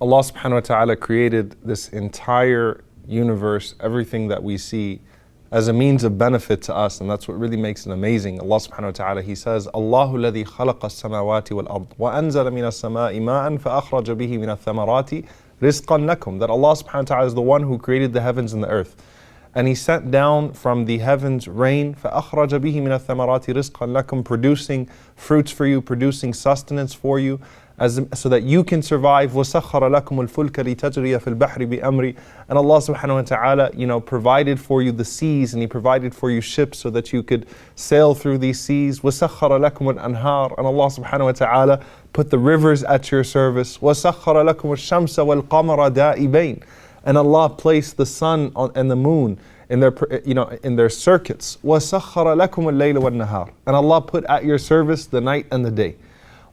Allah subhanahu wa ta'ala created this entire universe, everything that we see, as a means of benefit to us, and that's what really makes it amazing. Allah subhanahu wa ta'ala, He says, Allahu alladhi khalaqa as-samawati wal-ard wa anzala min as-sama'i ma'an fa akhraja bihi min ath-thamarati rizqan lakum. That Allah subhanahu wa ta'ala is the one who created the heavens and the earth. And He sent down from the heavens rain, فَأَخْرَجَ بِهِ مِنَ الثَّمَرَاتِ رِزْقًا لَكُمْ, producing fruits for you, producing sustenance for you, so that you can survive. وَسَخَّرَ لَكُمُ الْفُلْكَ لِتَجْرِيَ فِي الْبَحْرِ بِأَمْرِ. And Allah subhanahu wa ta'ala, provided for you the seas, and He provided for you ships so that you could sail through these seas. وَسَخَّرَ لَكُمُ الْأَنْهَارِ. And Allah subhanahu wa ta'ala put the rivers at your service. وَسَخَّرَ لَكُمُ الشَّمْسَ وَالْقَمَرَ دَائِبَيْنِ. And Allah placed the sun and the moon in their circuits. وَسَخَّرَ لَكُمُ اللَّيْلَ وَالنَّهَارِ. And Allah put at your service the night and the day.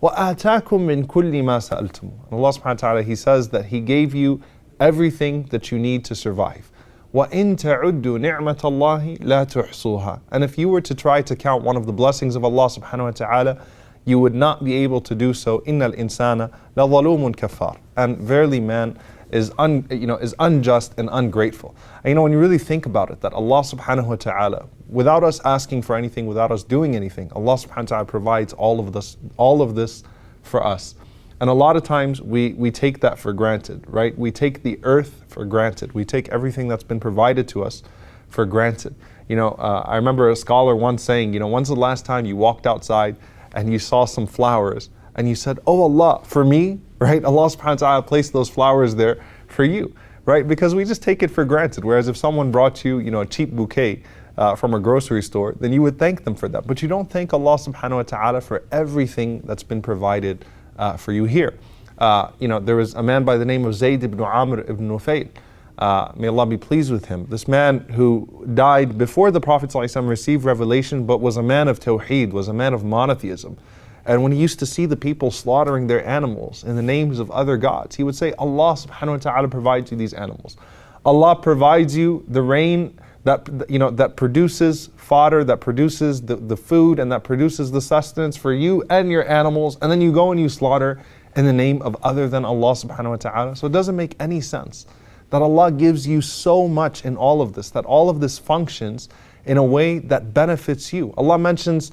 وَآتَاكُم مِّن كُلِّ مَا سَأَلْتُمُ. And Allah subhanahu wa ta'ala, He says that He gave you everything that you need to survive. وَإِن تَعُدُّوا نِعْمَةَ اللَّهِ لَا تُحْصُوهَا. And if you were to try to count one of the blessings of Allah subhanahu wa ta'ala, you would not be able to do so. إِنَّ الْإِنسَانَ لَظَلُومٌ كَفَّارٌ. And verily man is unjust and ungrateful. And when you really think about it, that Allah subhanahu wa ta'ala, without us asking for anything, without us doing anything, Allah subhanahu wa ta'ala provides all of this for us. And a lot of times we take that for granted, right? We take the earth for granted. We take everything that's been provided to us for granted. I remember a scholar once saying, when's the last time you walked outside and you saw some flowers and you said, oh Allah, for me, right? Allah subhanahu wa ta'ala placed those flowers there for you, right? Because we just take it for granted. Whereas if someone brought you, a cheap bouquet from a grocery store, then you would thank them for that. But you don't thank Allah subhanahu wa ta'ala for everything that's been provided for you here. There was a man by the name of Zayd ibn Amr ibn Nufayl. May Allah be pleased with him. This man who died before the Prophet ﷺ received revelation, but was a man of tawheed, was a man of monotheism. And when he used to see the people slaughtering their animals in the names of other gods, he would say, Allah subhanahu wa ta'ala provides you these animals. Allah provides you the rain that produces fodder, that produces the food, and that produces the sustenance for you and your animals, and then you go and you slaughter in the name of other than Allah subhanahu wa ta'ala. So it doesn't make any sense that Allah gives you so much in all of this, that all of this functions in a way that benefits you. Allah mentions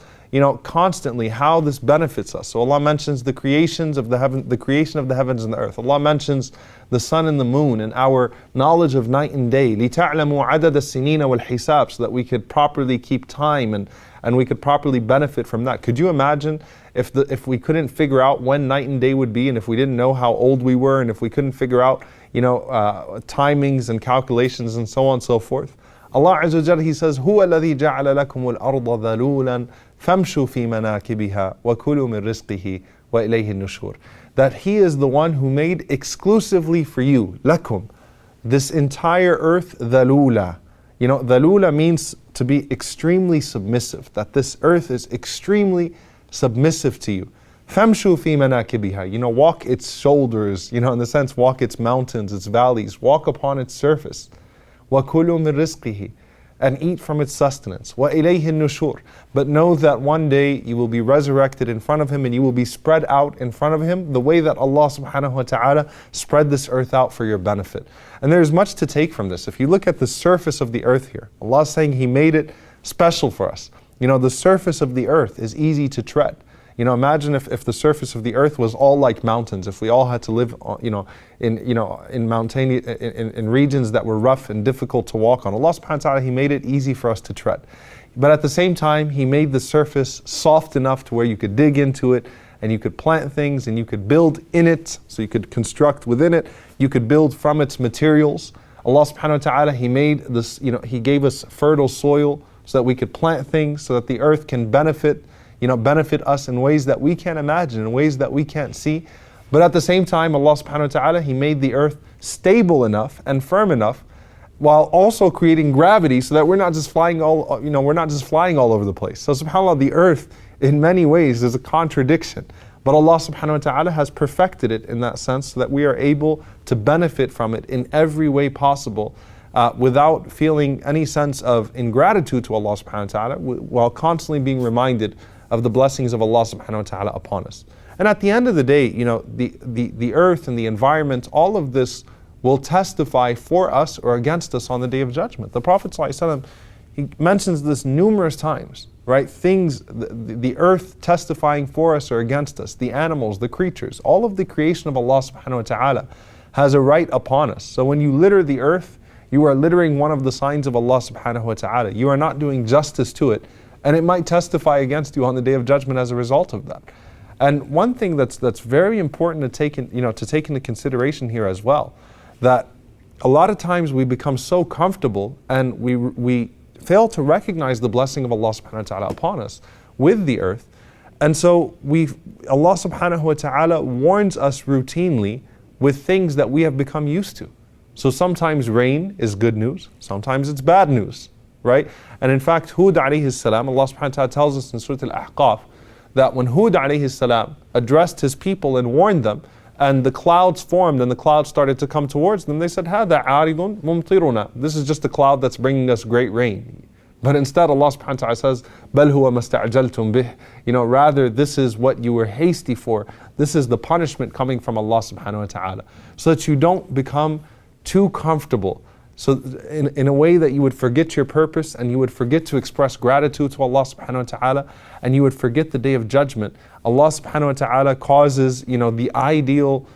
constantly how this benefits us. So Allah mentions the creation of the heavens and the earth. Allah mentions the sun and the moon and our knowledge of night and day. لِتَعْلَمُوا عَدَدَ السِّنِينَ وَالْحِسَابِ. So that we could properly keep time and we could properly benefit from that. Could you imagine if we couldn't figure out when night and day would be, and if we didn't know how old we were, and if we couldn't figure out timings and calculations and so on and so forth? Allah Azza wa Jalla, He says, هُوَ الَّذِي جَعَلَ لَكُمُ الْأَرْضَ ذَلُولًا فَامْشُوا فِي مَنَاكِبِهَا وَكُلُوا مِنْ رِزْقِهِ وَإِلَيْهِ النُّشُورِ. That He is the one who made exclusively for you, lakum, this entire earth, ذَلُولًا. ذَلُولًا means to be extremely submissive, that this earth is extremely submissive to you. فَامْشُوا فِي مَنَاكِبِهَا. Walk its shoulders, in the sense, walk its mountains, its valleys, walk upon its surface. وَكُلُوا مِنْ رِزْقِهِ. And eat from its sustenance. وَإِلَيْهِ النُّشُورِ. But know that one day you will be resurrected in front of Him, and you will be spread out in front of Him the way that Allah subhanahu wa ta'ala spread this earth out for your benefit. And there's much to take from this. If you look at the surface of the earth here, Allah is saying He made it special for us. The surface of the earth is easy to tread. Imagine if the surface of the earth was all like mountains, if we all had to live in regions that were rough and difficult to walk on. Allah subhanahu wa ta'ala, He made it easy for us to tread. But at the same time, He made the surface soft enough to where you could dig into it, and you could plant things, and you could build in it, so you could construct within it, you could build from its materials. Allah subhanahu wa ta'ala, He made this, He gave us fertile soil so that we could plant things, so that the earth can benefit us in ways that we can't imagine, in ways that we can't see. But at the same time, Allah subhanahu wa ta'ala, He made the earth stable enough and firm enough, while also creating gravity, so that we're not just flying all over the place. So subhanAllah, the earth in many ways is a contradiction. But Allah subhanahu wa ta'ala has perfected it in that sense, so that we are able to benefit from it in every way possible, without feeling any sense of ingratitude to Allah subhanahu wa ta'ala, while constantly being reminded of the blessings of Allah subhanahu wa ta'ala upon us. And at the end of the day, the earth and the environment, all of this will testify for us or against us on the Day of Judgment. The Prophet ﷺ, he mentions this numerous times, right? Things, the earth testifying for us or against us, the animals, the creatures, all of the creation of Allah subhanahu wa ta'ala has a right upon us. So when you litter the earth, you are littering one of the signs of Allah subhanahu wa ta'ala. You are not doing justice to it, and it might testify against you on the Day of Judgment as a result of that. And one thing that's very important to take into consideration here as well, that a lot of times we become so comfortable and we fail to recognize the blessing of Allah subhanahu wa ta'ala upon us with the earth. And so Allah subhanahu wa ta'ala warns us routinely with things that we have become used to. So sometimes rain is good news, sometimes it's bad news, right? And in fact, Hud alayhi salam, Allah subhanahu wa ta'ala tells us in Surah Al-Ahqaf that when Hud alayhi salam addressed his people and warned them, and the clouds formed and the clouds started to come towards them, they said, هَذَا عَارِضٌ مُمْطِرُنَا. This is just a cloud that's bringing us great rain. But instead Allah subhanahu wa ta'ala says, بَلْ هُوَ مَسْتَعْجَلْتُمْ بِهِ. Rather, this is what you were hasty for. This is the punishment coming from Allah subhanahu wa ta'ala. So that you don't become too comfortable. So in a way that you would forget your purpose and you would forget to express gratitude to Allah subhanahu wa ta'ala, and you would forget the Day of Judgment. Allah subhanahu wa ta'ala causes, the ideal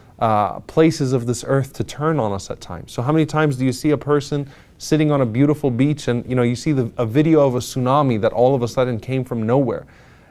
places of this earth to turn on us at times. So how many times do you see a person sitting on a beautiful beach and you see a video of a tsunami that all of a sudden came from nowhere?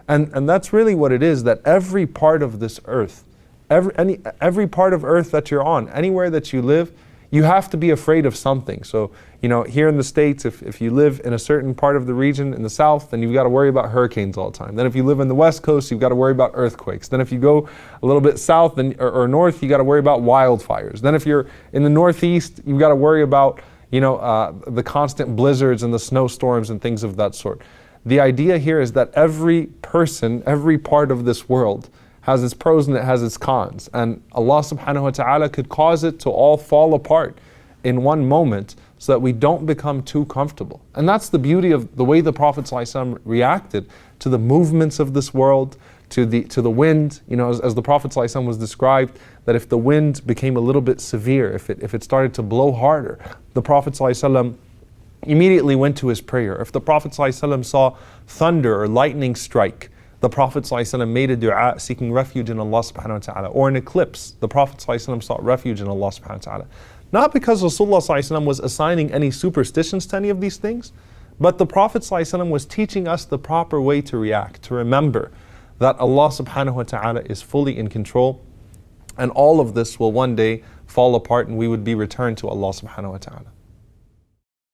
And that's really what it is, that every part of this earth, every part of earth that you're on, anywhere that you live, you have to be afraid of something. So, here in the States, if you live in a certain part of the region in the south, then you've got to worry about hurricanes all the time. Then if you live in the west coast, you've got to worry about earthquakes. Then if you go a little bit south or north, you got to worry about wildfires. Then if you're in the northeast, you've got to worry about, the constant blizzards and the snowstorms and things of that sort. The idea here is that every person, every part of this world has its pros and it has its cons. And Allah subhanahu wa ta'ala could cause it to all fall apart in one moment so that we don't become too comfortable. And that's the beauty of the way the Prophet ﷺ reacted to the movements of this world, to the wind. As the Prophet ﷺ was described, that if the wind became a little bit severe, if it started to blow harder, the Prophet ﷺ immediately went to his prayer. If the Prophet ﷺ saw thunder or lightning strike, the Prophet ﷺ made a dua seeking refuge in Allah subhanahu wa ta'ala. Or an eclipse, the Prophet ﷺ sought refuge in Allah subhanahu wa ta'ala. Not because Rasulullah ﷺ was assigning any superstitions to any of these things, but the Prophet ﷺ was teaching us the proper way to react, to remember that Allah subhanahu wa ta'ala is fully in control, and all of this will one day fall apart and we would be returned to Allah subhanahu wa ta'ala.